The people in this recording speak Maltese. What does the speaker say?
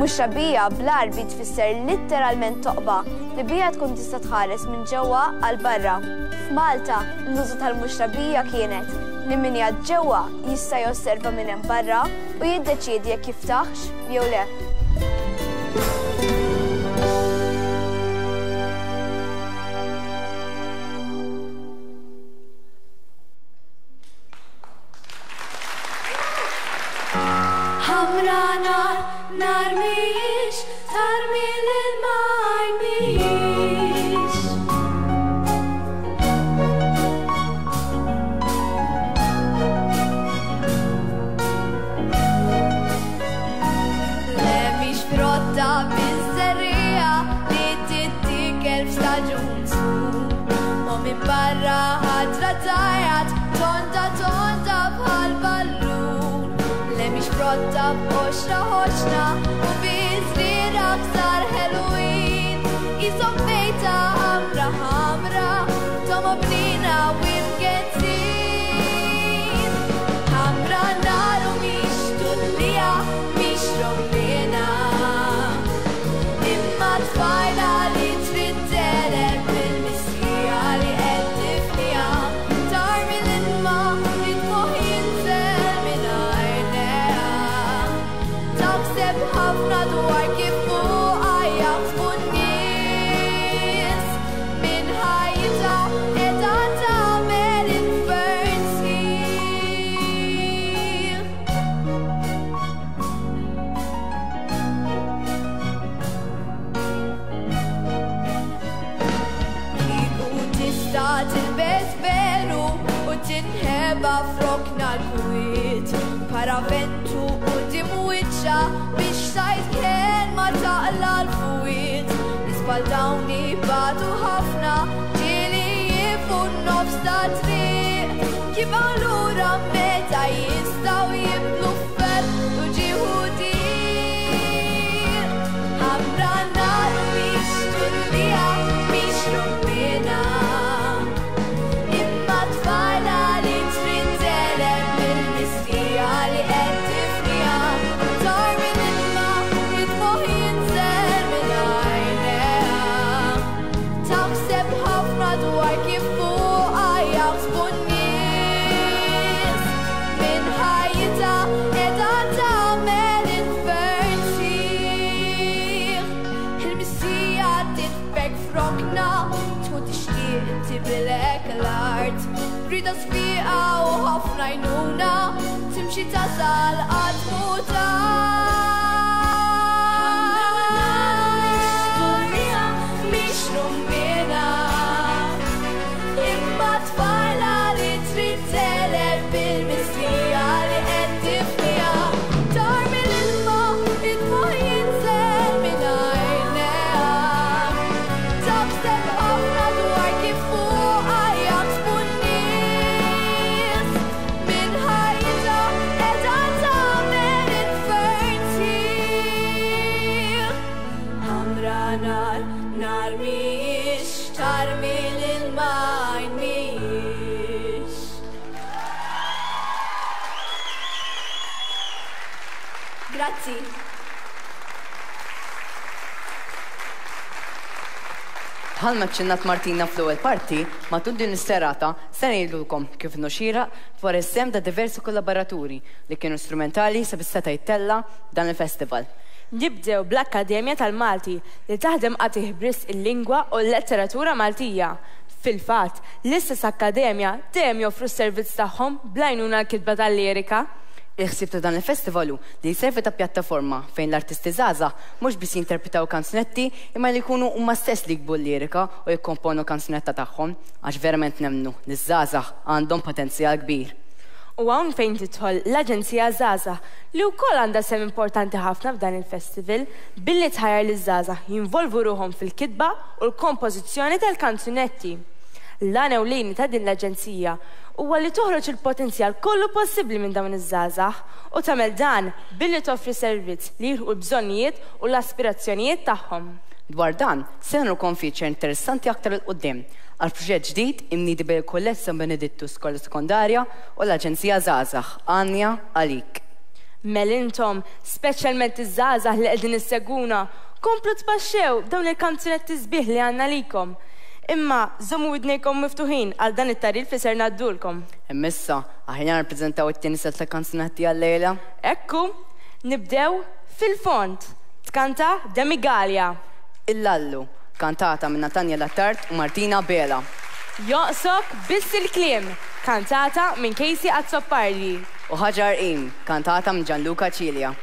Mux-xabija bl-Arbi tfisser litteralment toqba li bija tkun tista' tħares minn ġewwa għal barra. F'Malta l-użu tal-mux-xabija kienet li min jgħad ġewwa jista' josserva minn hemm barra u jiddeċiedi jekk jiftaħx jew le. Nar miex, tarmi l-maj miex. Le miex frotta bizzerrija li tittikel f'staġun sum. U min barra ħadra tajat, tonta bħal ballun. Le miex frotta b'oxra ħoxna u bizrira ktar Halloween. Isom bejta ħamra, tomo bnina u imgezzin. Ħamra naru miex tullija, miex rombina. Imma tfajla li tritteleb bil-missija li qed tifnija. Tarmi l-ilma li tmoħ jinżel minn għajnejha. Taħseb ħafna dwar kif fuqha jaħsbu n-nies. Minn ħajjitha qiegħda tagħmel infern sħiħ. Kieku tista' tilbes veru u tinħeba frokna l-kwiet. Paraventu qudiem wiċċa biex tajt kelma taqla l-fwiet. Isbal dawni batu ħafna ġieli jifu n-nofs ta' triq. Jibgħu lura meta jistgħu jibnu f'fett u ġieħu dir. Ħamra nar miex tullija, miex rombina. Imma tfajla li tritteleb bil-missija li qed tifnija. Tarmi l-ilma li tmoħ jinżel minn għajnejha. Taħseb ħafna dwar kif fuqha jaħsbu n-nies. Minn ħajjitha qiegħda tagħmel infern sħiħ. Il-missija titfek frokna tkun tixtieq tibilek l-art. Rida sfiqa u ħafna jnuna timxi tasal qatt mu miex rombina. Imma tfajla li tritteleb bil-missija li qed tifnija. Tarmi l-ilma li tmoħ jinżel minn għajnejha. Taħseb ħafna dwar kif fuqha jaħsbu n-nies. Minn ħajjitha qiegħda tagħmel infern sħiħ. Ħamra nar miex, tarmi l-ilma miex. Grazzi. Bħalma ċċinnat Martina fl-ewwel parti, matul din is-serata se ngħidulkom kif noxira dwar is-sem ta' diversi kollaboraturi li kienu strumentali sabiex seta' jittella dan il-festival. Nibdew bl-Akkademja tal-Malti li taħdem qatt tiħbris il-lingwa u l-letteratura Maltija. Fil-fatt, l-istess akkademja dejjem joffru s-servizz tagħhom bl-għajnuna l-kitba tal-lirika. Il-ħsieb ta' dan il-festivalu li jservi ta' pjattaforma fejn l-artisti żgħażagħ mhux biss jinterpretaw kanzunetti imma li jkunu huma stess li jkbu l-lirika u jikkomponu kanzunetta tagħhom għax verament nemmnu li żgħażagħ għandhom potenzjal kbir. U hawn fejn tidħol l-Aġenzija Żgħażagħ li wkoll għandha sem importanti ħafna f'dan il-festival billi tħajjar liż-żgħażagħ jinvolvu ruhom fil-kitba u l-kompożizzjoni tal-kanzunetti. L-għana ewlieni ta' din l-Aġenzija huwa li toħroġ il-potenzjal kollu possibbli minn dawn iż-żgħażagħ u tagħmel dan billi toffri servizz li jilħu l-bżonnijiet u l-aspirazzjonijiet tagħhom. Dwar dan, se nagħmlukom feature interessanti aktar il-qudiem għal proġett ġdid imniedi bil-Kollett San Benedittu Skola Sekondarja u l-Aġenzija Żgħażagħ Anja Għalik. Melintom, speċjalment iż-żgħażagħ li qegħdin isseguna, komplu tbaxxew dawn il-kanzunetti sbieħ li għandna likom. Imma żommu widnejkom miftuħin għal dan it-tarif li ser ngħaddulkom. Immissa, aħjar nippreżentaw it-tieni set ta' kanzunetti għal-lejla. Ekku, nibdew fil-font. Tkanta Demigalia. Il-Lallu, kantata minn Natanja Lattart u Martina Bela. Joqsok biss il-kliem, kantata minn Casey Azzopparli. U Ħaġar Im, kantata minn Gianluca Cilja.